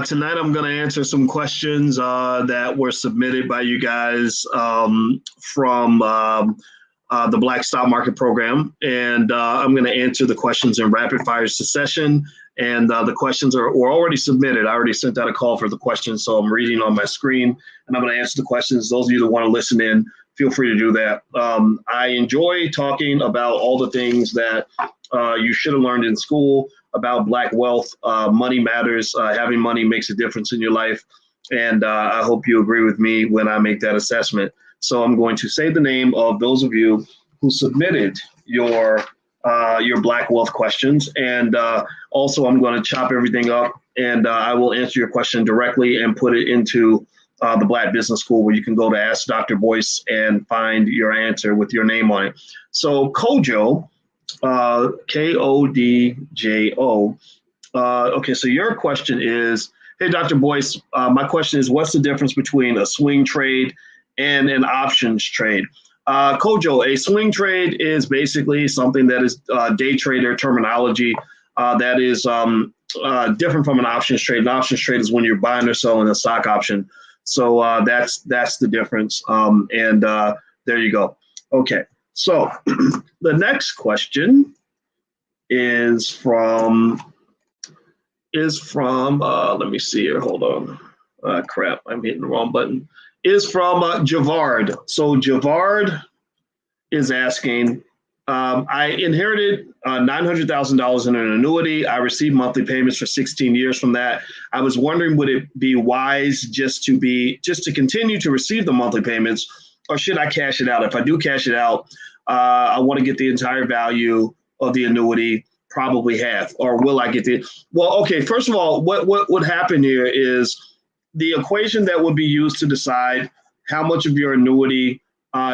Tonight I'm going to answer some questions that were submitted by you guys from the Black Stock Market Program. And I'm going to answer the questions in rapid fire succession. And the questions were already submitted. I already sent out a call for the questions, so I'm reading on my screen, and I'm going to answer the questions. Those of you that want to listen in, feel free to do that. I enjoy talking about all the things that you should have learned in school about Black wealth. Money matters. Having money makes a difference in your life. And I hope you agree with me when I make that assessment. So I'm going to say the name of those of you who submitted your Black wealth questions. And also I'm going to chop everything up, and I will answer your question directly and put it into the Black Business School, where you can go to Ask Dr. Boyce and find your answer with your name on it. So Kojo, Kodjo. Okay, so your question is, hey, Dr. Boyce, my question is, what's the difference between a swing trade and an options trade? Kojo, a swing trade is basically something that is day trader terminology that is different from an options trade. An options trade is when you're buying or selling a stock option. So that's the difference. And there you go. Okay. So the next question is from let me see here. Hold on. Crap, I'm hitting the wrong button. Is from Javard. So Javard is asking, I inherited $900,000 in an annuity. I received monthly payments for 16 years from that. I was wondering, would it be wise just to continue to receive the monthly payments, or should I cash it out? If I do cash it out, I want to get the entire value of the annuity, probably half, or will I get well, okay, first of all, what would happen here is the equation that would be used to decide how much of your annuity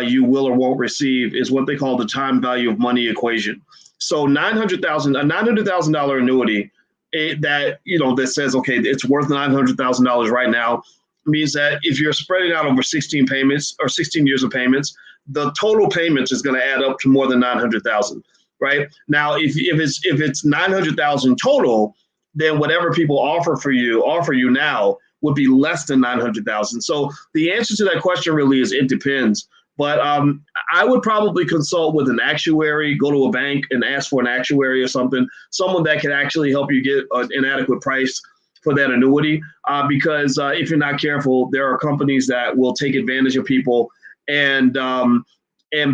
you will or won't receive is what they call the time value of money equation. So a $900,000 annuity that says, okay, it's worth $900,000 right now, means that if you're spreading out over 16 payments or 16 years of payments, the total payments is going to add up to more than 900,000, right? Now, if it's 900,000 total, then whatever people offer you now would be less than 900,000. So the answer to that question really is it depends. But I would probably consult with an actuary, go to a bank and ask for an actuary or someone that can actually help you get an adequate price for that annuity. Because if you're not careful, there are companies that will take advantage of people and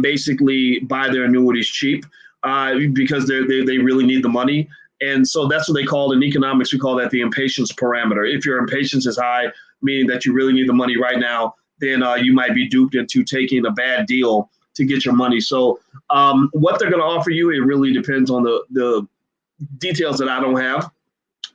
basically buy their annuities cheap because they really need the money. And so that's what they call in economics. We call that the impatience parameter. If your impatience is high, meaning that you really need the money right now, then you might be duped into taking a bad deal to get your money. So what they're going to offer you, it really depends on the details that I don't have.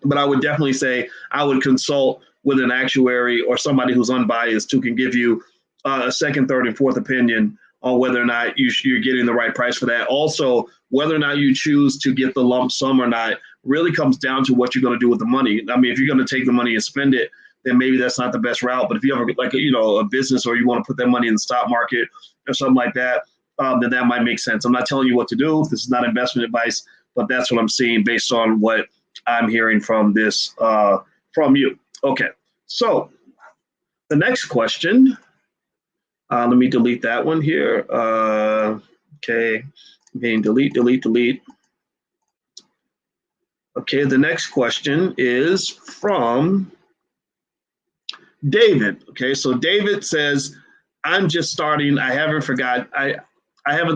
But I would definitely say I would consult with an actuary or somebody who's unbiased who can give you a second, third, and fourth opinion on whether or not you're getting the right price for that. Also, whether or not you choose to get the lump sum or not really comes down to what you're going to do with the money. I mean, if you're going to take the money and spend it, then maybe that's not the best route. But if you have a business, or you want to put that money in the stock market or something like that, then that might make sense. I'm not telling you what to do. This is not investment advice, but that's what I'm seeing based on what I'm hearing from this from you. Okay, so the next question. Let me delete that one here. Okay, again, delete. Okay, the next question is from David. Okay, so David says, I'm just starting. I haven't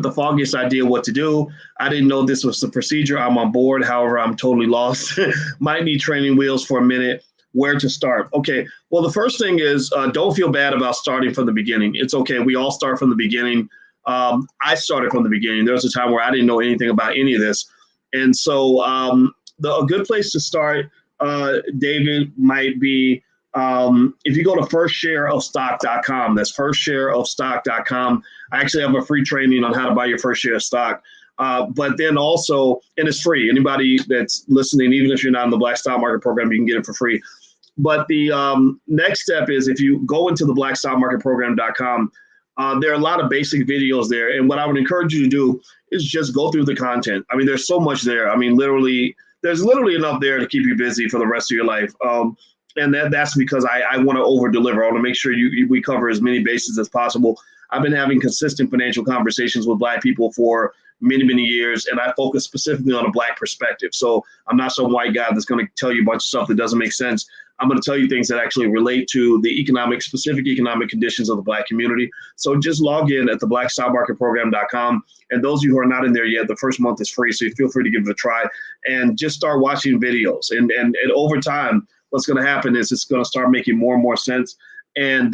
the foggiest idea what to do. I didn't know this was the procedure. I'm on board. However, I'm totally lost. Might need training wheels for a minute. Where to start? Okay, well, the first thing is don't feel bad about starting from the beginning. It's okay. We all start from the beginning. I started from the beginning. There was a time where I didn't know anything about any of this. And so a good place to start, David, might be if you go to firstshareofstock.com. That's firstshareofstock.com. I actually have a free training on how to buy your first share of stock. But then also, and it's free. Anybody that's listening, even if you're not in the Black Stock Market Program, you can get it for free. But the next step is if you go into the blackstockmarketprogram.com, there are a lot of basic videos there. And what I would encourage you to do is just go through the content. I mean, there's so much there. I mean, there's literally enough there to keep you busy for the rest of your life. And that's because I want to over deliver. I want to make sure we cover as many bases as possible. I've been having consistent financial conversations with Black people for many, many years, and I focus specifically on a Black perspective. So I'm not some white guy that's going to tell you a bunch of stuff that doesn't make sense. I'm going to tell you things that actually relate to the specific economic conditions of the Black community. So just log in at theblackstockmarketprogram.com. And those of you who are not in there yet, the first month is free, so you feel free to give it a try and just start watching videos. And over time, what's going to happen is it's going to start making more and more sense. And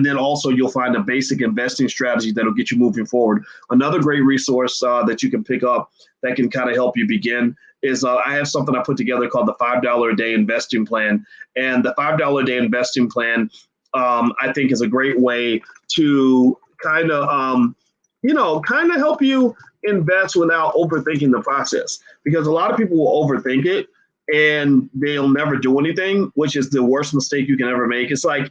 then also you'll find a basic investing strategy that'll get you moving forward. Another great resource that you can pick up that can kind of help you begin is I have something I put together called the $5 a day investing plan. And the $5 a day investing plan, I think, is a great way to kind of, help you invest without overthinking the process. Because a lot of people will overthink it and they'll never do anything, which is the worst mistake you can ever make. It's like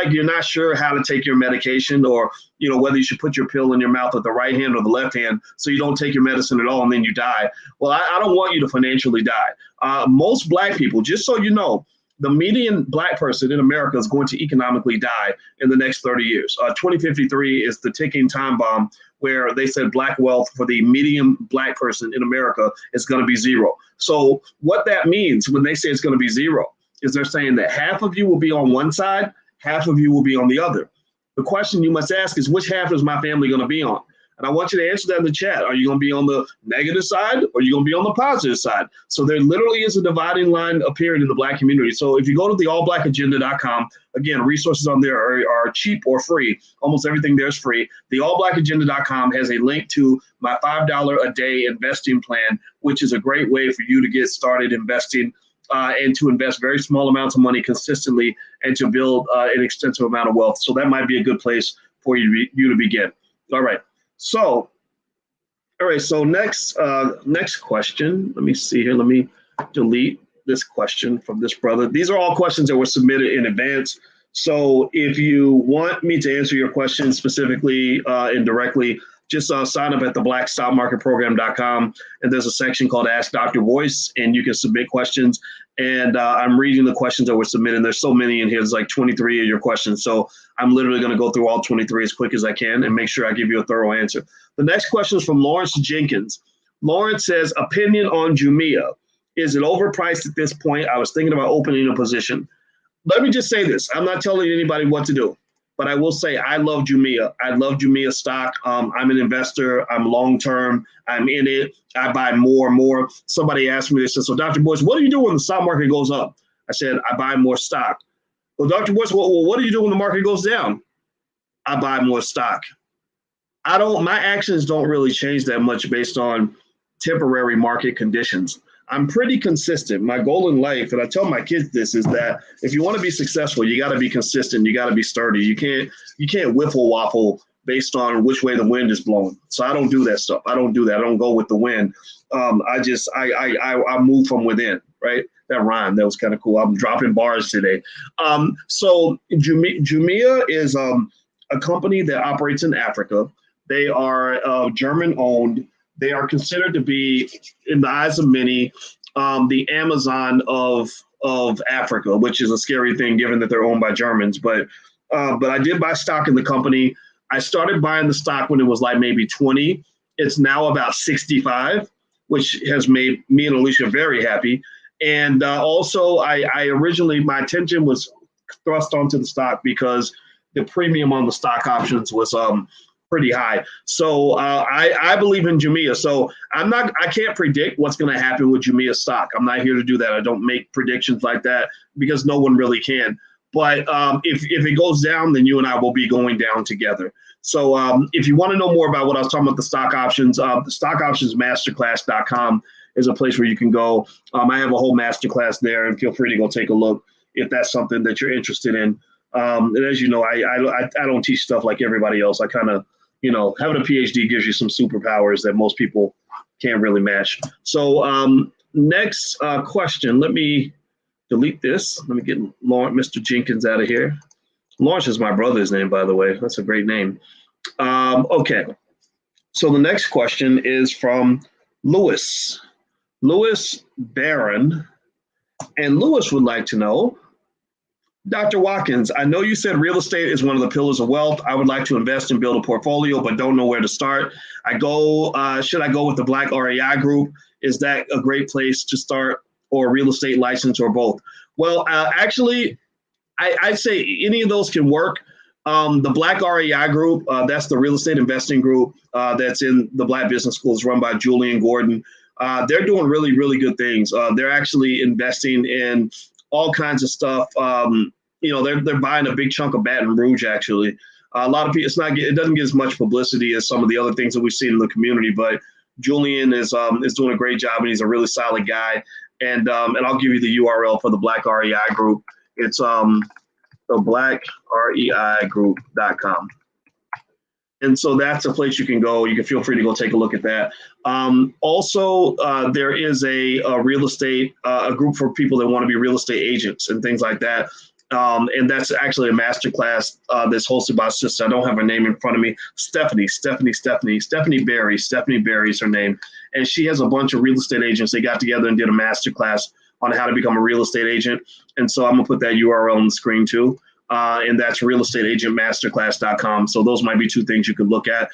you're not sure how to take your medication, or whether you should put your pill in your mouth with the right hand or the left hand, so you don't take your medicine at all and then you die. Well, I don't want you to financially die. Most Black people, just so you know, the median Black person in America is going to economically die in the next 30 years. 2053 is the ticking time bomb, where they said Black wealth for the median Black person in America is going to be zero. So what that means when they say it's going to be zero is they're saying that half of you will be on one side, half of you will be on the other. The question you must ask is, which half is my family going to be on? And I want you to answer that in the chat. Are you going to be on the negative side, or are you going to be on the positive side? So there literally is a dividing line appearing in the Black community. So if you go to the allblackagenda.com, again, resources on there are cheap or free. Almost everything there is free. The allblackagenda.com has a link to my $5 a day investing plan, which is a great way for you to get started investing and to invest very small amounts of money consistently and to build an extensive amount of wealth. So that might be a good place for you to begin. All right. So next question. Let me see here. Let me delete this question from this brother. These are all questions that were submitted in advance. So if you want me to answer your question specifically and directly, just sign up at theblackstockmarketprogram.com, and there's a section called Ask Dr. Voice, and you can submit questions. And I'm reading the questions that were submitted. There's so many in here. There's like 23 of your questions. So I'm literally going to go through all 23 as quick as I can and make sure I give you a thorough answer. The next question is from Lawrence Jenkins. Lawrence says, opinion on Jumia. Is it overpriced at this point? I was thinking about opening a position. Let me just say this. I'm not telling anybody what to do, but I will say I love Jumia. I love Jumia stock. I'm an investor. I'm long-term. I'm in it. I buy more and more. Somebody asked me, they said, so Dr. Boyce, what do you do when the stock market goes up? I said, I buy more stock. Well, Dr. Boyce, well, what do you do when the market goes down? I buy more stock. My actions don't really change that much based on temporary market conditions. I'm pretty consistent. My goal in life, and I tell my kids this, is that if you want to be successful, you got to be consistent. You got to be sturdy. You can't whiffle waffle based on which way the wind is blowing. So I don't do that stuff. I don't do that. I don't go with the wind. I move from within, right? That rhyme. That was kind of cool. I'm dropping bars today. So Jumia is a company that operates in Africa. They are German owned. They are considered to be, in the eyes of many, the Amazon of Africa, which is a scary thing given that they're owned by Germans. But I did buy stock in the company. I started buying the stock when it was like maybe 20. It's now about 65, which has made me and Alicia very happy. And also, I originally, my attention was thrust onto the stock because the premium on the stock options was pretty high. So I believe in Jumia. So I can't predict what's going to happen with Jumia stock. I'm not here to do that. I don't make predictions like that because no one really can. But if it goes down, then you and I will be going down together. So if you want to know more about what I was talking about, the stock options, the stockoptionsmasterclass.com is a place where you can go. I have a whole masterclass there, and feel free to go take a look if that's something that you're interested in. And as you know, I don't teach stuff like everybody else. I kind of, having a PhD gives you some superpowers that most people can't really match. So next question, let me delete this. Let me get Mr. Jenkins out of here. Lawrence is my brother's name, by the way. That's a great name. Okay. So the next question is from Lewis Barron. And Lewis would like to know, Dr. Watkins, I know you said real estate is one of the pillars of wealth. I would like to invest and build a portfolio, but don't know where to start. Should I go with the Black REI group? Is that a great place to start, or real estate license, or both? Well, actually, I'd say any of those can work. The Black REI group, that's the real estate investing group that's in the Black Business School, is run by Julian Gordon. They're doing really, really good things. They're actually investing in all kinds of stuff. They're buying a big chunk of Baton Rouge, actually. A lot of people, it doesn't get as much publicity as some of the other things that we've seen in the community, but Julian is doing a great job, and he's a really solid guy. And I'll give you the URL for the Black REI group. It's the blackreigroup.com. And so that's a place you can go. You can feel free to go take a look at that. Also, there is a real estate, a group for people that want to be real estate agents and things like that. And that's actually a masterclass that's hosted by a sister. I don't have her name in front of me. Stephanie Berry. Stephanie Berry is her name. And she has a bunch of real estate agents. They got together and did a masterclass on how to become a real estate agent. And so I'm going to put that URL on the screen too. And that's realestateagentmasterclass.com. So those might be two things you could look at.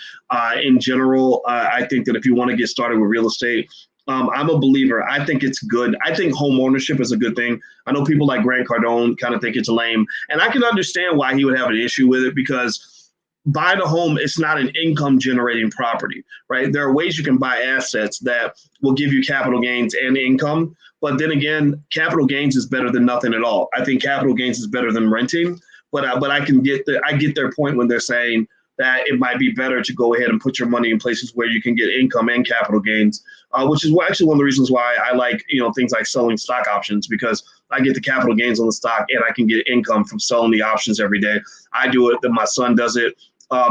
In general, I think that if you want to get started with real estate, I'm a believer. I think it's good. I think home ownership is a good thing. I know people like Grant Cardone kind of think it's lame. And I can understand why he would have an issue with it, because buying a home, it's not an income generating property, right? There are ways you can buy assets that will give you capital gains and income. But then again, capital gains is better than nothing at all. I think capital gains is better than renting. But I get their point when they're saying that it might be better to go ahead and put your money in places where you can get income and capital gains, which is actually one of the reasons why I like things like selling stock options, because I get the capital gains on the stock and I can get income from selling the options every day. I do it, then my son does it.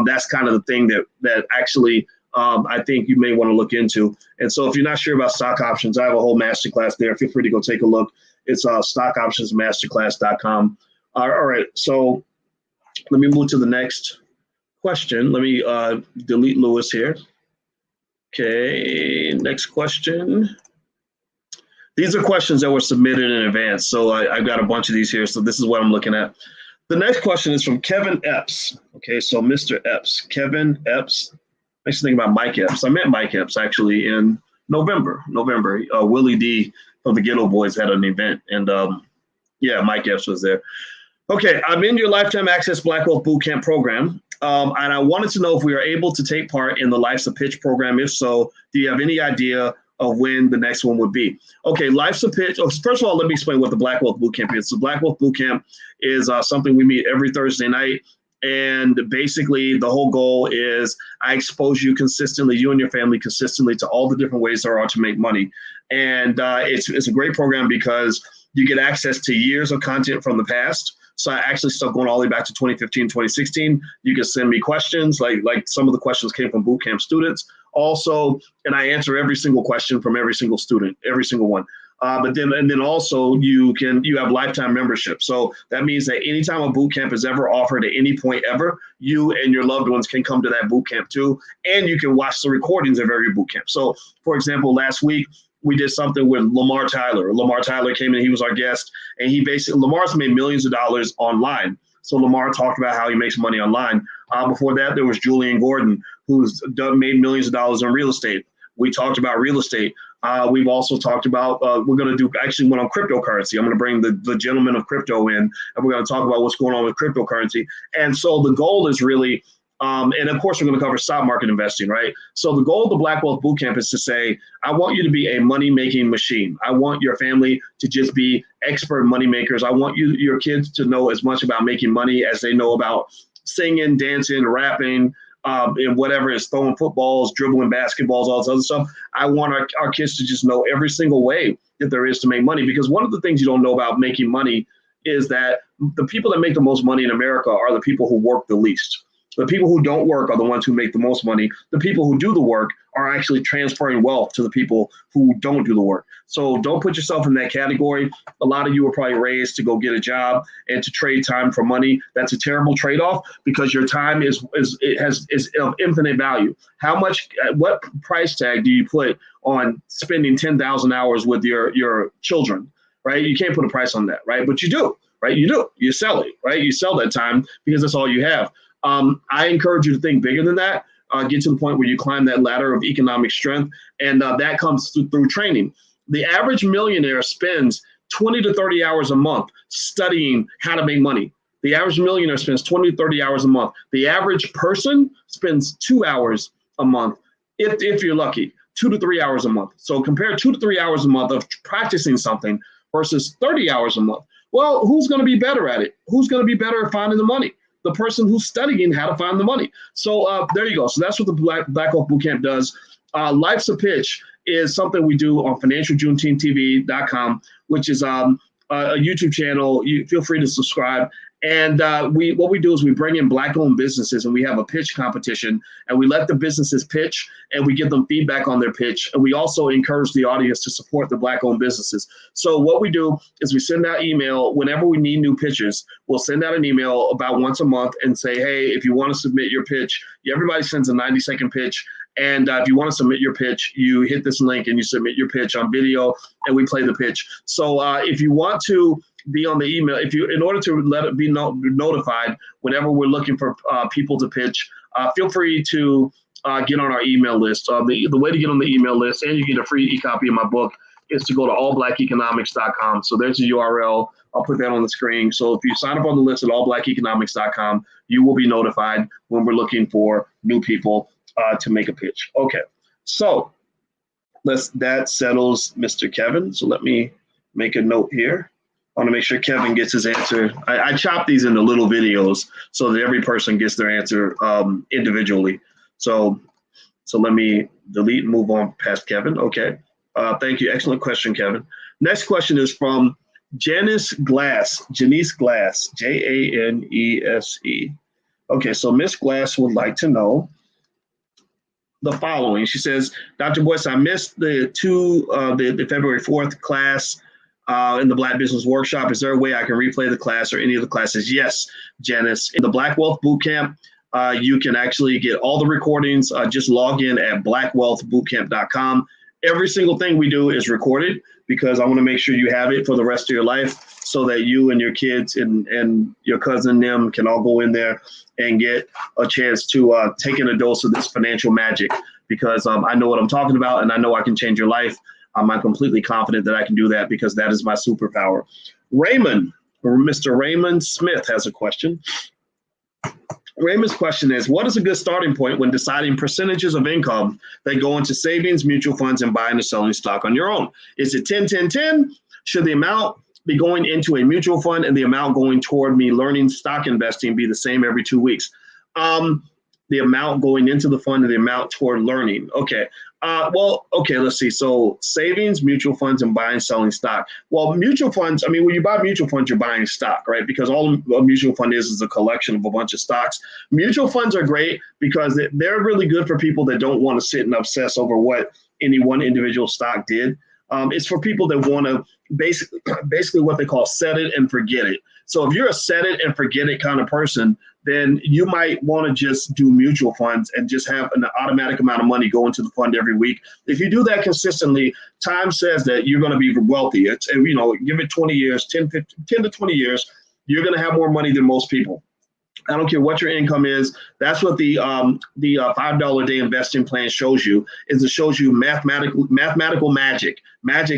That's kind of the thing that actually I think you may want to look into. And so if you're not sure about stock options, I have a whole masterclass there. Feel free to go take a look. It's stockoptionsmasterclass.com. All right, so let me move to the next question. Let me delete Lewis here. Okay, next question. These are questions that were submitted in advance, so I've got a bunch of these here, so this is what I'm looking at. The next question is from Kevin Epps. Okay, so Mr. Epps, Kevin Epps. Makes me think about Mike Epps. I met Mike Epps actually in November. Willie D from the Ghetto Boys had an event, and Mike Epps was there. Okay, I'm in your Lifetime Access Black Wealth Bootcamp program, and I wanted to know if we are able to take part in the Life's a Pitch program. If so, do you have any idea of when the next one would be? Okay, Life's a Pitch. Oh, first of all, let me explain what the Black Wealth Bootcamp is. The Black Wealth Bootcamp is something we meet every Thursday night. And basically, the whole goal is I expose you consistently, you and your family consistently, to all the different ways there are to make money. And it's a great program because you get access to years of content from the past. So I actually stuck going all the way back to 2015, 2016. You can send me questions, like some of the questions came from bootcamp students. Also, and I answer every single question from every single student, every single one. But then also you have lifetime membership. So that means that anytime a boot camp is ever offered at any point ever, you and your loved ones can come to that boot camp too, and you can watch the recordings of every boot camp. So, for example, last week we did something with Lamar Tyler. Lamar Tyler came in, he was our guest, and Lamar's made millions of dollars online. So Lamar talked about how he makes money online. Before that, there was Julian Gordon, who's made millions of dollars in real estate. We talked about real estate. We've also talked about, we're going to do actually one on cryptocurrency. I'm going to bring the gentleman of crypto in, and we're going to talk about what's going on with cryptocurrency. And so the goal is really, and of course, we're going to cover stock market investing, right? So the goal of the Black Wealth Bootcamp is to say, I want you to be a money-making machine. I want your family to just be expert money makers. I want your kids to know as much about making money as they know about singing, dancing, rapping, and whatever is throwing footballs, dribbling basketballs, all this other stuff. I want our kids to just know every single way that there is to make money. Because one of the things you don't know about making money is that the people that make the most money in America are the people who work the least. The people who don't work are the ones who make the most money. The people who do the work are actually transferring wealth to the people who don't do the work. So don't put yourself in that category. A lot of you were probably raised to go get a job and to trade time for money. That's a terrible trade-off because your time is of infinite value. What price tag do you put on spending 10,000 hours with your children, right? You can't put a price on that, right? But you do. right? You do. You sell it, right? You sell that time because that's all you have. I encourage you to think bigger than that. Get to the point where you climb that ladder of economic strength, and that comes through training. The average millionaire spends 20 to 30 hours a month studying how to make money. The average millionaire spends 20 to 30 hours a month. The average person spends 2 hours a month, if you're lucky, 2 to 3 hours a month. So compare 2 to 3 hours a month of practicing something versus 30 hours a month. Well, who's going to be better at it? Who's going to be better at finding the money? The person who's studying how to find the money. So there you go. So that's what the Black Wealth Bootcamp does. Life's a Pitch is something we do on financialjuneteenth.tv.com, which is a YouTube channel. You feel free to subscribe. And what we do is we bring in Black-owned businesses, and we have a pitch competition, and we let the businesses pitch, and we give them feedback on their pitch. And we also encourage the audience to support the Black-owned businesses. So what we do is we send out email whenever we need new pitches. We'll send out an email about once a month and say, hey, if you want to submit your pitch, everybody sends a 90-second pitch. And if you want to submit your pitch, you hit this link and you submit your pitch on video, and we play the pitch. So if you want to be on the email, in order to let it be notified whenever we're looking for people to pitch, feel free to get on our email list. The way to get on the email list, and you get a free e-copy of my book, is to go to allblackeconomics.com. So there's a URL. I'll put that on the screen. So if you sign up on the list at allblackeconomics.com, you will be notified when we're looking for new people to make a pitch. Okay, so that settles Mr. Kevin. So let me make a note here. I want to make sure Kevin gets his answer. I chop these into little videos so that every person gets their answer individually. So let me delete and move on past Kevin. Okay, thank you. Excellent question, Kevin. Next question is from Janice Glass, Janese. Okay, so Miss Glass would like to know the following. She says, Dr. Boyce, I missed the February 4th class in the Black Business Workshop. Is there a way I can replay the class or any of the classes? Yes, Janice. In the Black Wealth Bootcamp, you can actually get all the recordings. Just log in at blackwealthbootcamp.com. Every single thing we do is recorded because I want to make sure you have it for the rest of your life so that you and your kids and your cousin them can all go in there and get a chance to take in a dose of this financial magic, because I know what I'm talking about and I know I can change your life. I'm completely confident that I can do that because that is my superpower. Raymond, or Mr. Raymond Smith, has a question. Raymond's question is, what is a good starting point when deciding percentages of income that go into savings, mutual funds, and buying and selling stock on your own? Is it 10-10-10? Should the amount be going into a mutual fund and the amount going toward me learning stock investing be the same every 2 weeks? The amount going into the fund and the amount toward learning. Okay. Okay, let's see. So savings, mutual funds, and buying, selling stock. Well, mutual funds, I mean, when you buy mutual funds, you're buying stock, right? Because all a mutual fund is a collection of a bunch of stocks. Mutual funds are great because they're really good for people that don't want to sit and obsess over what any one individual stock did. It's for people that want to basically what they call set it and forget it. So if you're a set it and forget it kind of person, then you might want to just do mutual funds and just have an automatic amount of money go into the fund every week. If you do that consistently, time says that you're going to be wealthy. It's, give it 20 years, 10 to 20 years, you're going to have more money than most people. I don't care what your income is. That's what the $5 a day investing plan shows you. Is it shows you mathematical magic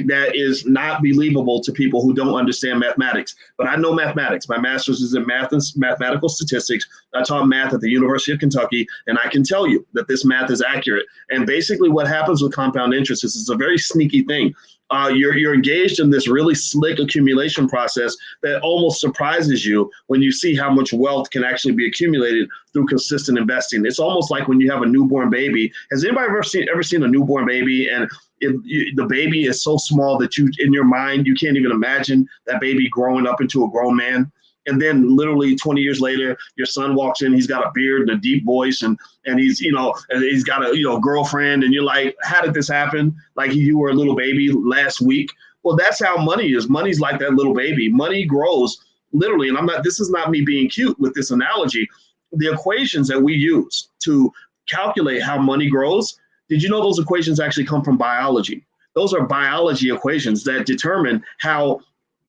that is not believable to people who don't understand mathematics. But I know mathematics. My master's is in math and mathematical statistics. I taught math at the University of Kentucky, and I can tell you that this math is accurate. And basically, what happens with compound interest is it's a very sneaky thing. You're engaged in this really slick accumulation process that almost surprises you when you see how much wealth can actually be accumulated through consistent investing. It's almost like when you have a newborn baby. Has anybody ever seen a newborn baby, and the baby is so small that in your mind you can't even imagine that baby growing up into a grown man? And then literally 20 years later, your son walks in, he's got a beard and a deep voice, and he's, and he's got a girlfriend, and you're like, how did this happen? Like you were a little baby last week. Well, that's how money is. Money's like that little baby. Money grows literally. And this is not me being cute with this analogy. The equations that we use to calculate how money grows, did you know those equations actually come from biology? Those are biology equations that determine how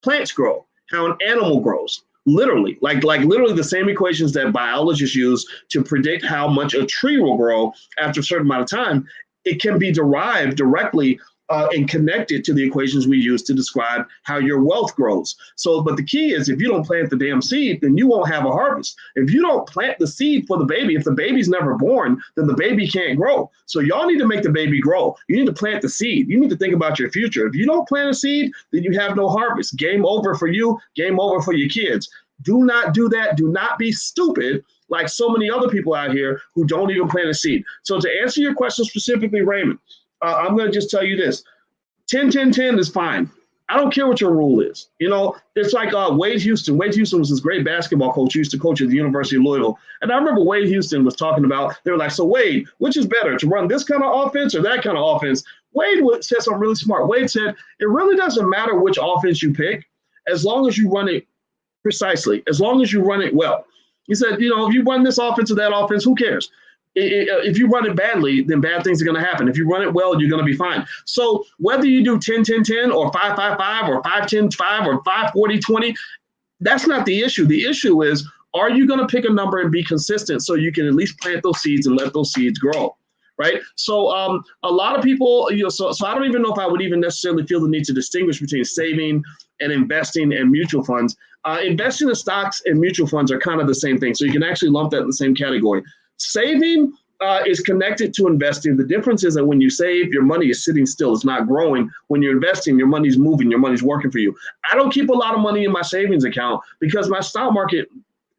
plants grow, how an animal grows. Literally, like literally the same equations that biologists use to predict how much a tree will grow after a certain amount of time, it can be derived directly and connected to the equations we use to describe how your wealth grows. So, but the key is if you don't plant the damn seed, then you won't have a harvest. If you don't plant the seed for the baby, if the baby's never born, then the baby can't grow. So y'all need to make the baby grow. You need to plant the seed. You need to think about your future. If you don't plant a seed, then you have no harvest. Game over for you, game over for your kids. Do not do that. Do not be stupid like so many other people out here who don't even plant a seed. So to answer your question specifically, Raymond, I'm going to just tell you this. 10-10-10 is fine. I don't care what your rule is. You know, it's like Wade Houston. Wade Houston was this great basketball coach who used to coach at the University of Louisville. And I remember Wade Houston was talking about, they were like, so Wade, which is better, to run this kind of offense or that kind of offense? Wade said something really smart. Wade said, it really doesn't matter which offense you pick as long as you run it precisely, as long as you run it well. He said, you know, if you run this offense or that offense, who cares? If you run it badly, then bad things are going to happen. If you run it well, you're going to be fine. So whether you do 10-10-10 or 5-5-5 or 5-10-5 or 5-40-20, that's not the issue. The issue is, are you going to pick a number and be consistent so you can at least plant those seeds and let those seeds grow? Right. So a lot of people, you know, so I don't even know if I would even necessarily feel the need to distinguish between saving and investing and mutual funds. Investing in stocks and mutual funds are kind of the same thing. So you can actually lump that in the same category. Saving is connected to investing. The difference is that when you save, your money is sitting still. It's not growing. When you're investing, your money's moving. Your money's working for you. I don't keep a lot of money in my savings account because my stock market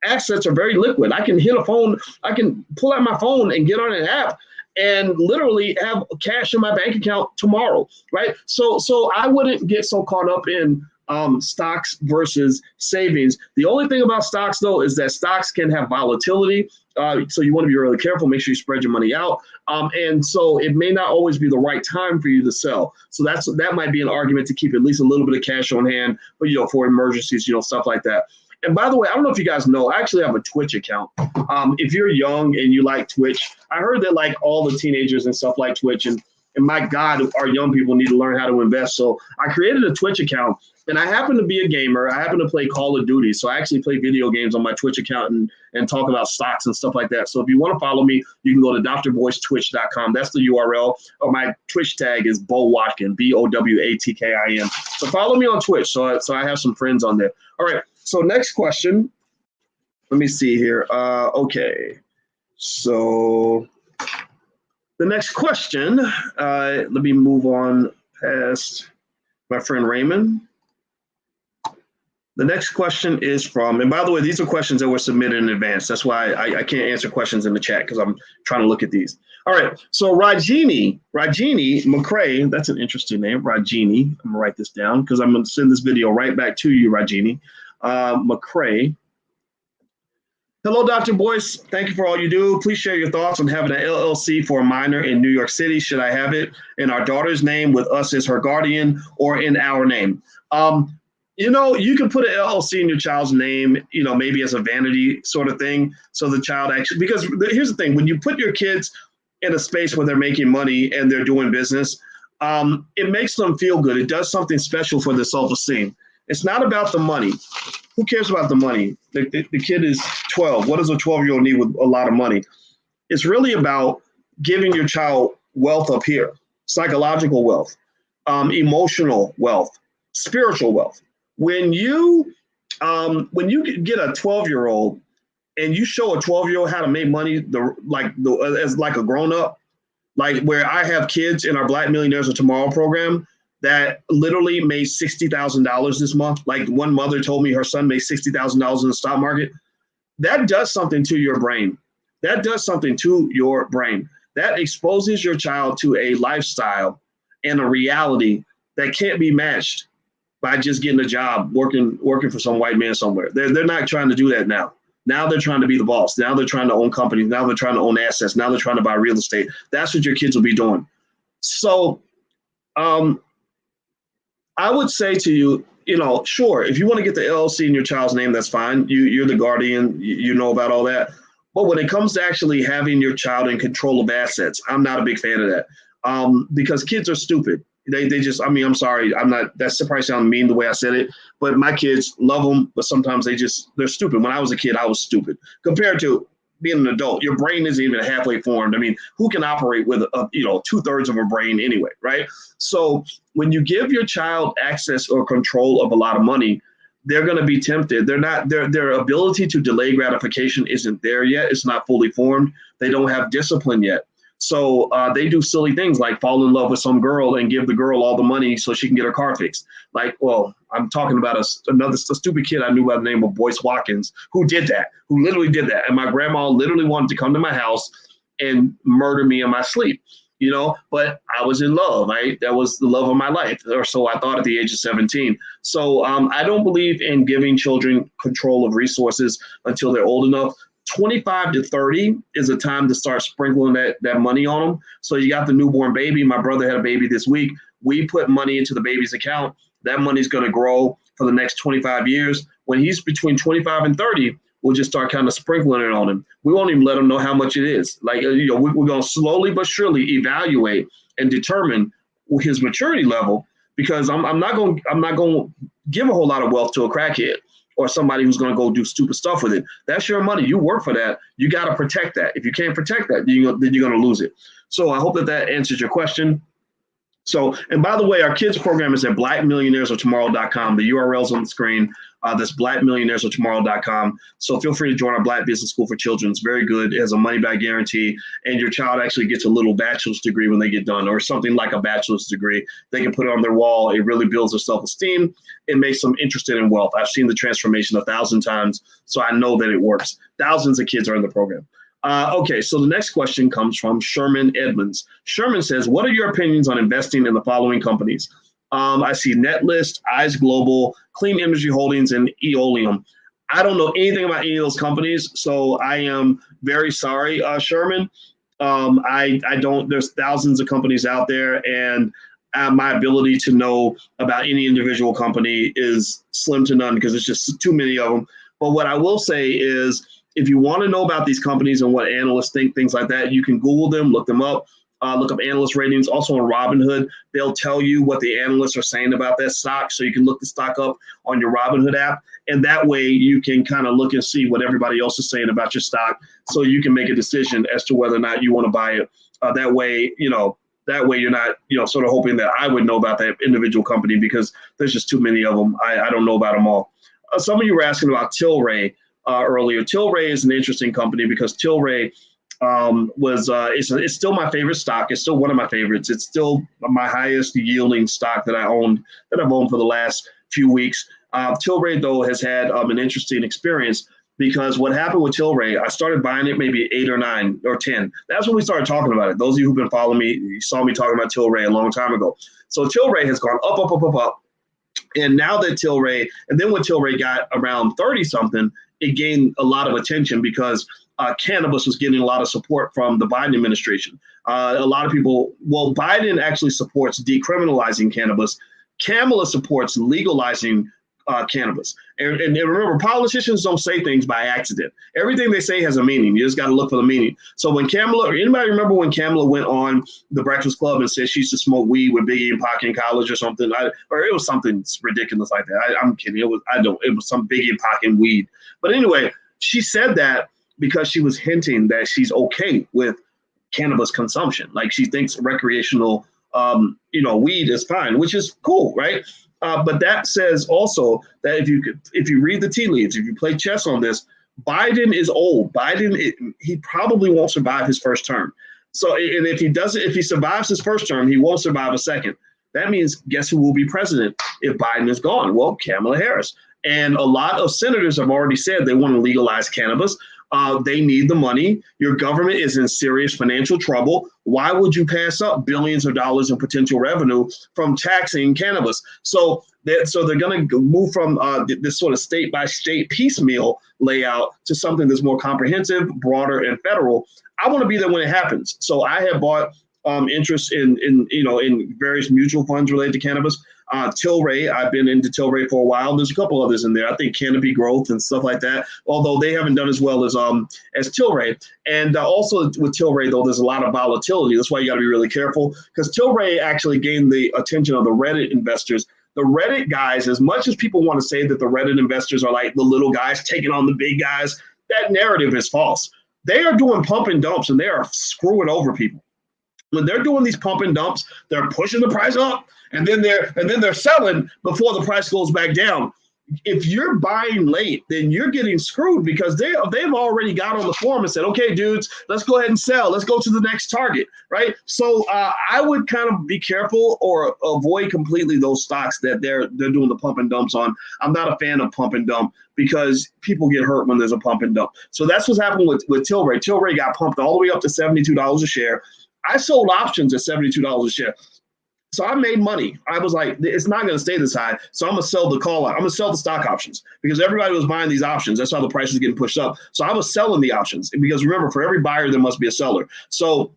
assets are very liquid. I can hit a phone. I can pull out my phone and get on an app and literally have cash in my bank account tomorrow, right? So I wouldn't get so caught up in stocks versus savings. The only thing about stocks, though, is that stocks can have volatility. So you want to be really careful. Make sure you spread your money out. And so it may not always be the right time for you to sell. So that might be an argument to keep at least a little bit of cash on hand, but, you know, for emergencies, you know, stuff like that. And by the way, I don't know if you guys know, I actually have a Twitch account. If you're young and you like Twitch, I heard that like all the teenagers and stuff like Twitch, and my God, our young people need to learn how to invest. So I created a Twitch account, and I happen to be a gamer. I happen to play Call of Duty. So I actually play video games on my Twitch account and talk about stocks and stuff like that. So if you want to follow me, you can go to drboystwitch.com. That's the URL. Or my Twitch tag is Bo Watkin, BOWATKIN. So follow me on Twitch. So I have some friends on there. All right. So next question. Let me see here. Okay. So the next question, let me move on past my friend Raymond. The next question is from, and by the way, these are questions that were submitted in advance. That's why I can't answer questions in the chat because I'm trying to look at these. All right. So Rajini McCrae, that's an interesting name, Rajini. I'm going to write this down because I'm going to send this video right back to you, Rajini. McCrae. Hello, Dr. Boyce. Thank you for all you do. Please share your thoughts on having an LLC for a minor in New York City. Should I have it in our daughter's name with us as her guardian or in our name? You know, you can put an LLC in your child's name, you know, maybe as a vanity sort of thing. So the child actually, because here's the thing, when you put your kids in a space where they're making money and they're doing business, it makes them feel good. It does something special for their self-esteem. It's not about the money. Who cares about the money? The kid is 12. What does a 12-year-old need with a lot of money? It's really about giving your child wealth up here, psychological wealth, emotional wealth, spiritual wealth. When you get a 12-year-old and you show a 12-year-old how to make money as like a grown-up, like where I have kids in our Black Millionaires of Tomorrow program that literally made $60,000 this month. Like one mother told me her son made $60,000 in the stock market. That does something to your brain. That does something to your brain. That exposes your child to a lifestyle and a reality that can't be matched by just getting a job working for some white man somewhere. They're not trying to do that now. Now they're trying to be the boss. Now they're trying to own companies. Now they're trying to own assets. Now they're trying to buy real estate. That's what your kids will be doing. So I would say to you, you know, sure, if you want to get the LLC in your child's name, that's fine. You're the guardian. You know about all that. But when it comes to actually having your child in control of assets, I'm not a big fan of that because kids are stupid. They just, I mean, I'm sorry. I'm not, that probably sounds mean the way I said it, but my kids love them, but sometimes they're stupid. When I was a kid, I was stupid compared to being an adult. Your brain isn't even halfway formed. I mean, who can operate with, 2/3 of a brain anyway, right? So when you give your child access or control of a lot of money, they're going to be tempted. Their ability to delay gratification isn't there yet. It's not fully formed. They don't have discipline yet. So they do silly things like fall in love with some girl and give the girl all the money so she can get her car fixed. Like, well, I'm talking about a stupid kid I knew by the name of Boyce Watkins who literally did that. And my grandma literally wanted to come to my house and murder me in my sleep, but I was in love, right? That was the love of my life, or so I thought at the age of 17. So I don't believe in giving children control of resources until they're old enough. 25 to 30 is a time to start sprinkling that money on them. So you got the newborn baby. My brother had a baby this week. We put money into the baby's account. That money's going to grow for the next 25 years. When he's between 25 and 30, we'll just start kind of sprinkling it on him. We won't even let him know how much it is. Like, we're going to slowly but surely evaluate and determine his maturity level, because I'm not going to give a whole lot of wealth to a crackhead or somebody who's going to go do stupid stuff with it. That's your money. You work for that. You got to protect that. If you can't protect that, then you're going to lose it. So I hope that answers your question. So, and by the way, our kids program is at blackmillionairesoftomorrow.com. The URL's on the screen. That's blackmillionairesoftomorrow.com. So feel free to join our Black Business School for Children. It's very good. It has a money-back guarantee, and your child actually gets a little bachelor's degree when they get done, or something like a bachelor's degree. They can put it on their wall. It really builds their self-esteem. It makes them interested in wealth. I've seen the transformation 1,000 times, so I know that it works. Thousands of kids are in the program. Okay, so the next question comes from Sherman Edmonds. Sherman says, what are your opinions on investing in the following companies? I see Netlist, Eyes Global, Clean Energy Holdings, and Eolium. I don't know anything about any of those companies, so I am very sorry, Sherman. I don't, there's thousands of companies out there, and my ability to know about any individual company is slim to none because there's just too many of them. But what I will say is, if you want to know about these companies and what analysts think, things like that, you can Google them, look them up, look up analyst ratings. Also on Robinhood, they'll tell you what the analysts are saying about that stock. So you can look the stock up on your Robinhood app. And that way you can kind of look and see what everybody else is saying about your stock. So you can make a decision as to whether or not you want to buy it. That way you're not, sort of hoping that I would know about that individual company, because there's just too many of them. I don't know about them all. Some of you were asking about Tilray. Earlier. Tilray is an interesting company because Tilray it's still my favorite stock. It's still one of my favorites. It's still my highest yielding stock that I've owned for the last few weeks. Tilray, though, has had an interesting experience, because what happened with Tilray, I started buying it maybe 8 or 9 or 10. That's when we started talking about it. Those of you who've been following me, you saw me talking about Tilray a long time ago. So Tilray has gone up, up, up, up, up. And now that Tilray, and then when Tilray got around 30 something, it gained a lot of attention because cannabis was getting a lot of support from the Biden administration. A lot of people, Biden actually supports decriminalizing cannabis. Kamala supports legalizing cannabis. And remember, politicians don't say things by accident. Everything they say has a meaning. You just got to look for the meaning. So when anybody remember when Kamala went on the Breakfast Club and said she used to smoke weed with Biggie and Pac in college or something, or it was something ridiculous like that. I'm kidding. It was some Biggie and Pac and weed. But anyway, she said that because she was hinting that she's okay with cannabis consumption. Like, she thinks recreational, weed is fine, which is cool, right? But that says also that if you read the tea leaves, if you play chess on this, Biden is old. He probably won't survive his first term. So, and if he survives his first term, he won't survive a second. That means, guess who will be president if Biden is gone? Well, Kamala Harris. And a lot of senators have already said they want to legalize cannabis. They need the money. Your government is in serious financial trouble. Why would you pass up billions of dollars in potential revenue from taxing cannabis? So they're going to move from this sort of state by state piecemeal layout to something that's more comprehensive, broader, and federal. I want to be there when it happens. So I have bought interest in various mutual funds related to cannabis. Tilray, I've been into Tilray for a while. There's a couple others in there. I think Canopy Growth and stuff like that, although they haven't done as well as Tilray. And also with Tilray, though, there's a lot of volatility. That's why you got to be really careful, because Tilray actually gained the attention of the Reddit investors. The Reddit guys, as much as people want to say that the Reddit investors are like the little guys taking on the big guys, that narrative is false. They are doing pump and dumps, and they are screwing over people. When they're doing these pump and dumps, they're pushing the price up, and then they're selling before the price goes back down. If you're buying late, then you're getting screwed, because they've already got on the forum and said, okay, dudes, let's go ahead and sell. Let's go to the next target, right? So I would kind of be careful or avoid completely those stocks that they're doing the pump and dumps on. I'm not a fan of pump and dump, because people get hurt when there's a pump and dump. So that's what's happened with Tilray. Tilray got pumped all the way up to $72 a share. I sold options at $72 a share. So I made money. I was like, it's not going to stay this high. So I'm going to sell the call out. I'm going to sell the stock options, because everybody was buying these options. That's how the price is getting pushed up. So I was selling the options, because remember, for every buyer, there must be a seller. So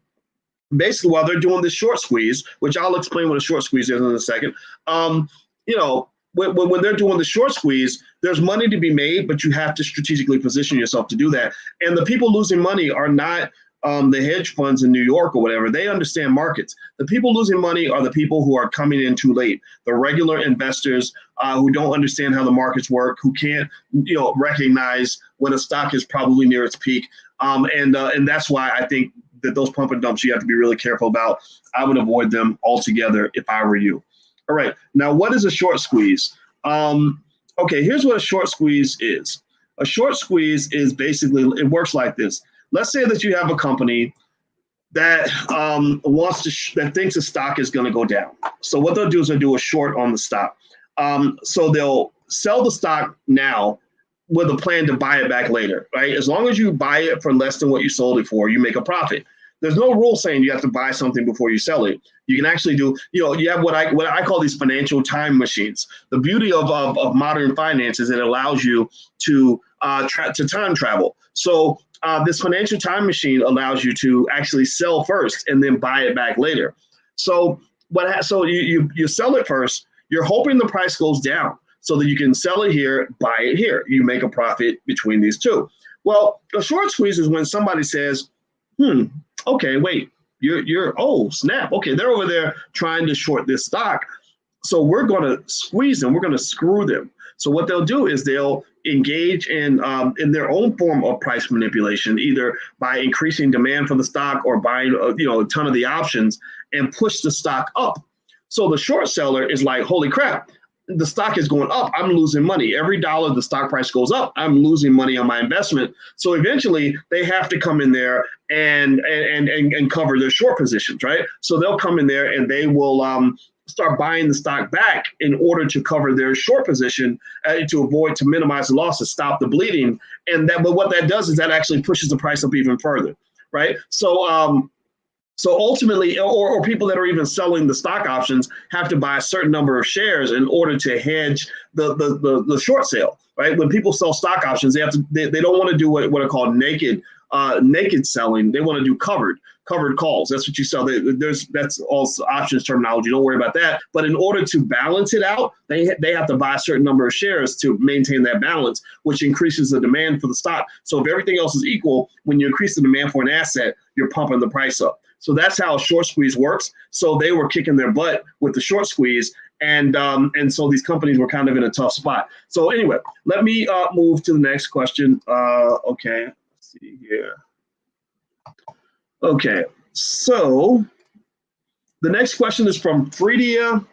basically, while they're doing this short squeeze, which I'll explain what a short squeeze is in a second, when they're doing the short squeeze, there's money to be made, but you have to strategically position yourself to do that. And the people losing money are not the hedge funds in New York or whatever. They understand markets. The people losing money are the people who are coming in too late. The regular investors who don't understand how the markets work, who can't, recognize when a stock is probably near its peak. And that's why I think that those pump and dumps you have to be really careful about. I would avoid them altogether if I were you. All right. Now, what is a short squeeze? Okay, here's what a short squeeze is. A short squeeze is basically, it works like this. Let's say that you have a company that that thinks the stock is going to go down. So what they'll do is they'll do a short on the stock. So they'll sell the stock now with a plan to buy it back later, right? As long as you buy it for less than what you sold it for, you make a profit. There's no rule saying you have to buy something before you sell it. You can actually do, you have what I call these financial time machines. The beauty of modern finance is it allows you to time travel. So this financial time machine allows you to actually sell first and then buy it back later. So you sell it first. You're hoping the price goes down so that you can sell it here, buy it here. You make a profit between these two. Well, a short squeeze is when somebody says, okay, wait, oh, snap. Okay, they're over there trying to short this stock. So we're going to squeeze them. We're going to screw them. So what they'll do is they'll engage in their own form of price manipulation, either by increasing demand for the stock or buying a ton of the options and push the stock up. So the short seller is like, holy crap, the stock is going up. I'm losing money. Every dollar the stock price goes up, I'm losing money on my investment. So eventually they have to come in there and cover their short positions, right? So they'll come in there and they will start buying the stock back in order to cover their short position, to minimize the losses, stop the bleeding. But what that does is that actually pushes the price up even further, right? So ultimately, or people that are even selling the stock options have to buy a certain number of shares in order to hedge the short sale, right? When people sell stock options, they don't want to do what are called naked selling. They want to do covered calls. That's what you sell. That's all options terminology. Don't worry about that. But in order to balance it out, they have to buy a certain number of shares to maintain that balance, which increases the demand for the stock. So if everything else is equal, when you increase the demand for an asset, you're pumping the price up. So that's how a short squeeze works. So they were kicking their butt with the short squeeze. And so these companies were kind of in a tough spot. So anyway, let me move to the next question. Okay, let's see here. Okay, so the next question is from Fredia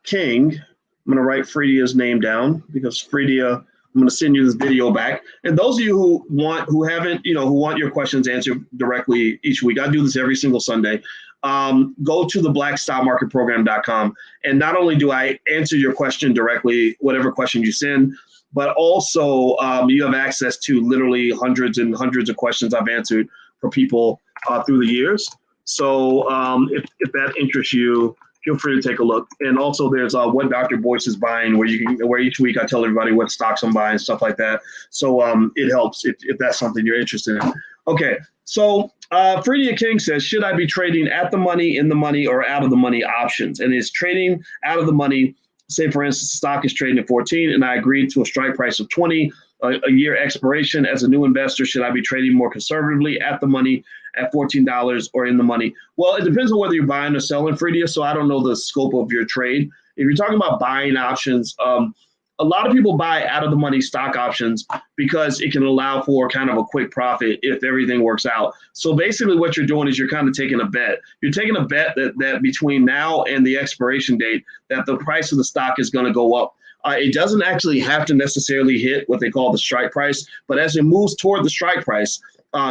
King. I'm going to write Fredia's name down because Fredia, I'm going to send you this video back. And those of you who want your questions answered directly each week, I do this every single Sunday. Go to the blackstockmarketprogram.com. And not only do I answer your question directly, whatever question you send, but also you have access to literally hundreds and hundreds of questions I've answered for people through the years. So if that interests you, feel free to take a look. And also there's what Dr. Boyce is buying, where each week I tell everybody what stocks I'm buying, stuff like that. So it helps if that's something you're interested in. Okay, so Fredia King says, should I be trading at the money, in the money, or out of the money options? And is trading out of the money, say for instance, stock is trading at 14 and I agreed to a strike price of 20, a year expiration. As a new investor, should I be trading more conservatively at the money at $14 or in the money? Well, it depends on whether you're buying or selling, Fredia, so I don't know the scope of your trade. If you're talking about buying options, a lot of people buy out of the money stock options because it can allow for kind of a quick profit if everything works out. So basically what you're doing is you're kind of taking a bet. You're taking a bet that between now and the expiration date, that the price of the stock is going to go up. It doesn't actually have to necessarily hit what they call the strike price, but as it moves toward the strike price,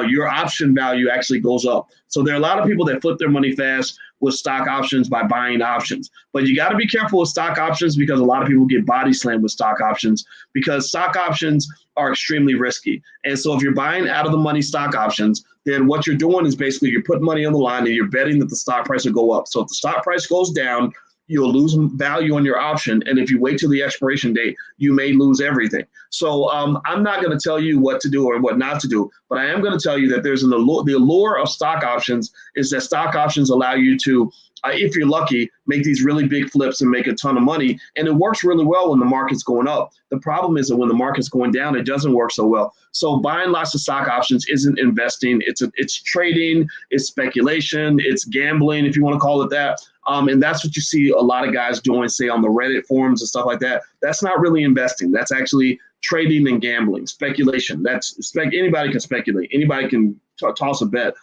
your option value actually goes up. So there are a lot of people that flip their money fast with stock options by buying options. But you got to be careful with stock options because a lot of people get body slammed with stock options because stock options are extremely risky. And so if you're buying out of the money stock options, then what you're doing is basically you're putting money on the line and you're betting that the stock price will go up. So if the stock price goes down, you'll lose value on your option. And if you wait till the expiration date, you may lose everything. So I'm not going to tell you what to do or what not to do, but I am going to tell you that there's the allure of stock options is that stock options allow you to, if you're lucky, make these really big flips and make a ton of money. And it works really well when the market's going up. The problem is that when the market's going down, it doesn't work so well. So buying lots of stock options isn't investing. It's trading, it's speculation, it's gambling, if you want to call it that. And that's what you see a lot of guys doing, say on the Reddit forums and stuff like that. That's not really investing. That's actually trading and gambling, speculation. Anybody can speculate. Anybody can toss a bet.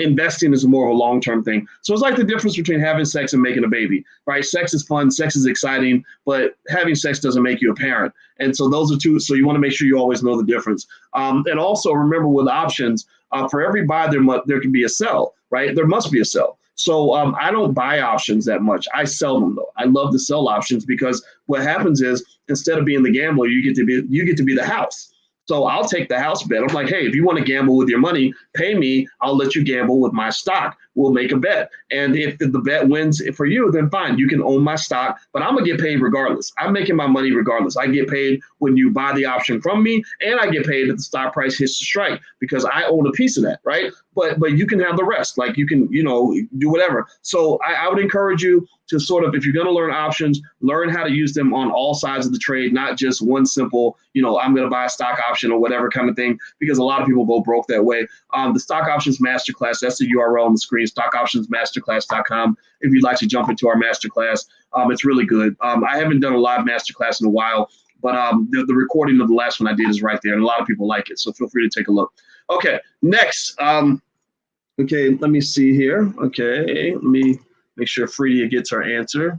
Investing is more of a long-term thing. So it's like the difference between having sex and making a baby, right? Sex is fun, sex is exciting, but having sex doesn't make you a parent. And so those are two. So you want to make sure you always know the difference. And also remember with options, for every buy, there can be a sell, right? There must be a sell. So I don't buy options that much. I sell them though. I love to sell options because what happens is instead of being the gambler, you get to be the house. So I'll take the house bet. I'm like, hey, if you want to gamble with your money, pay me. I'll let you gamble with my stock. We'll make a bet. And if the bet wins for you, then fine. You can own my stock, but I'm going to get paid regardless. I'm making my money regardless. I get paid when you buy the option from me, and I get paid if the stock price hits the strike because I own a piece of that, right? But you can have the rest. Like you can, do whatever. So I would encourage you to sort of, if you're going to learn options, learn how to use them on all sides of the trade, not just one simple, I'm going to buy a stock option or whatever kind of thing, because a lot of people go broke that way. The Stock Options Masterclass, that's the URL on the screen, stockoptionsmasterclass.com. If you'd like to jump into our masterclass, it's really good. I haven't done a live masterclass in a while, but the recording of the last one I did is right there, and a lot of people like it, so feel free to take a look. Okay, next. Okay, let me see here. Okay, let me make sure Fredia gets her answer.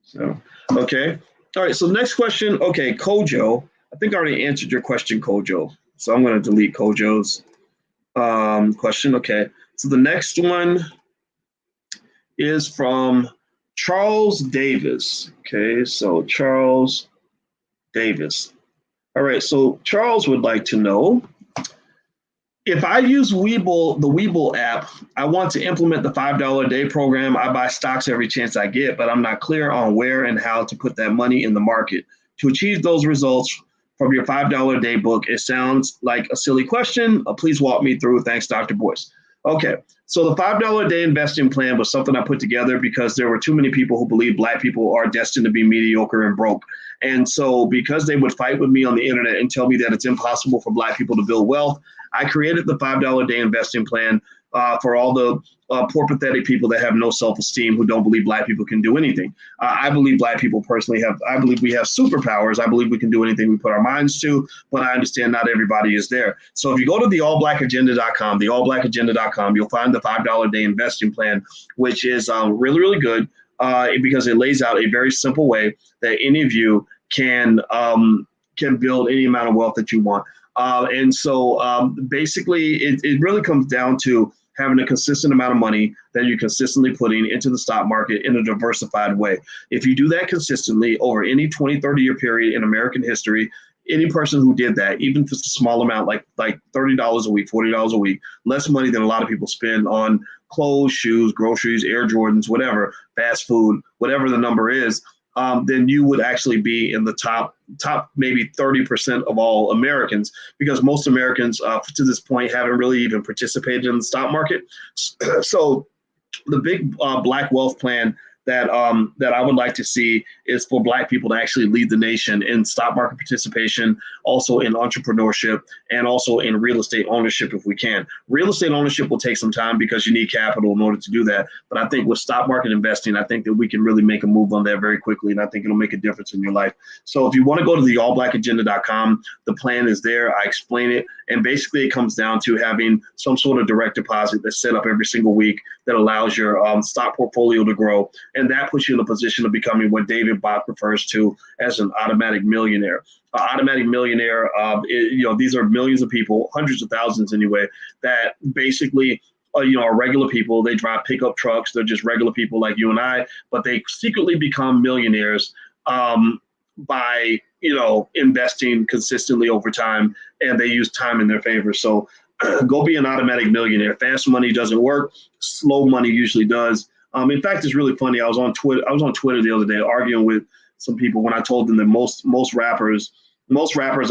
So, okay. All right, so next question. Okay, Kojo. I think I already answered your question, Kojo. So I'm going to delete Kojo's question. Okay, so the next one is from Charles Davis. Okay, so Charles Davis. All right, so Charles would like to know, if I use Webull, the Webull app, I want to implement the $5 a day program. I buy stocks every chance I get, but I'm not clear on where and how to put that money in the market. To achieve those results from your $5 a day book, it sounds like a silly question. Please walk me through. Thanks, Dr. Boyce. Okay, so the $5 a day investing plan was something I put together because there were too many people who believe Black people are destined to be mediocre and broke. And so because they would fight with me on the internet and tell me that it's impossible for Black people to build wealth, I created the $5 a day investing plan for all the poor, pathetic people that have no self-esteem, who don't believe Black people can do anything. I believe Black people personally I believe we have superpowers. I believe we can do anything we put our minds to, but I understand not everybody is there. So if you go to theallblackagenda.com, theallblackagenda.com, you'll find the $5 a day investing plan, which is really, really good because it lays out a very simple way that any of you can build any amount of wealth that you want. And so basically, it really comes down to having a consistent amount of money that you're consistently putting into the stock market in a diversified way. If you do that consistently over any 20, 30-year period in American history, any person who did that, even if it's a small amount, like $30 a week, $40 a week, less money than a lot of people spend on clothes, shoes, groceries, Air Jordans, whatever, fast food, whatever the number is, then you would actually be in the top maybe 30% of all Americans, because most Americans to this point haven't really even participated in the stock market. So the big Black wealth plan that I would like to see is for Black people to actually lead the nation in stock market participation, also in entrepreneurship, and also in real estate ownership if we can. Real estate ownership will take some time because you need capital in order to do that. But I think with stock market investing, I think that we can really make a move on that very quickly, and I think it'll make a difference in your life. So if you want to go to the allblackagenda.com, the plan is there. I explain it. And basically it comes down to having some sort of direct deposit that's set up every single week that allows your stock portfolio to grow. And that puts you in a position of becoming what David Bach refers to as an automatic millionaire. Automatic millionaire, these are millions of people, hundreds of thousands anyway, that basically are regular people. They drive pickup trucks. They're just regular people like you and I, but they secretly become millionaires by investing consistently over time, and they use time in their favor. So go be an automatic millionaire. Fast money doesn't work. Slow money usually does. In fact, it's really funny. I was on Twitter the other day arguing with some people when I told them that most rappers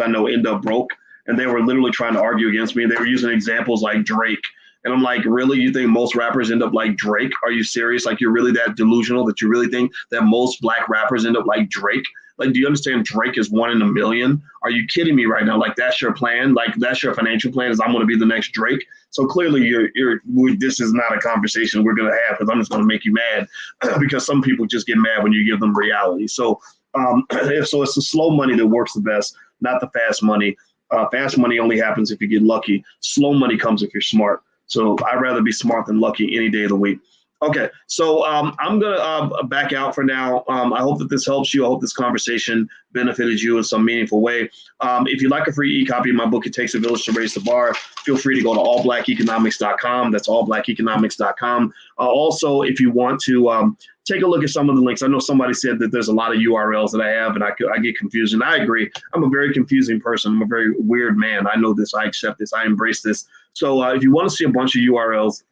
I know end up broke, and they were literally trying to argue against me. They were using examples like Drake. And I'm like, really? You think most rappers end up like Drake? Are you serious? Like, you're really that delusional that you really think that most Black rappers end up like Drake? Like, do you understand Drake is 1 in a million? Are you kidding me right now? Like, that's your plan? Like, that's your financial plan, is I'm going to be the next Drake? So clearly this is not a conversation we're going to have, because I'm just going to make you mad because some people just get mad when you give them reality. So it's the slow money that works the best, not the fast money. Fast money only happens if you get lucky. Slow money comes if you're smart. So I'd rather be smart than lucky any day of the week. Okay, so I'm going to back out for now. I hope that this helps you. I hope this conversation benefited you in some meaningful way. If you'd like a free e-copy of my book, It Takes a Village to Raise the Bar, feel free to go to allblackeconomics.com. That's allblackeconomics.com. Also, if you want to take a look at some of the links. I know somebody said that there's a lot of URLs that I have, and I get confused. And I agree. I'm a very confusing person. I'm a very weird man. I know this. I accept this. I embrace this. So if you want to see a bunch of URLs,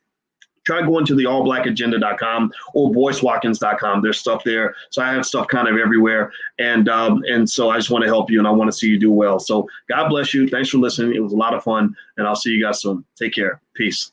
try going to the allblackagenda.com or voicewatkins.com. There's stuff there. So I have stuff kind of everywhere. And so I just want to help you, and I want to see you do well. So God bless you. Thanks for listening. It was a lot of fun, and I'll see you guys soon. Take care. Peace.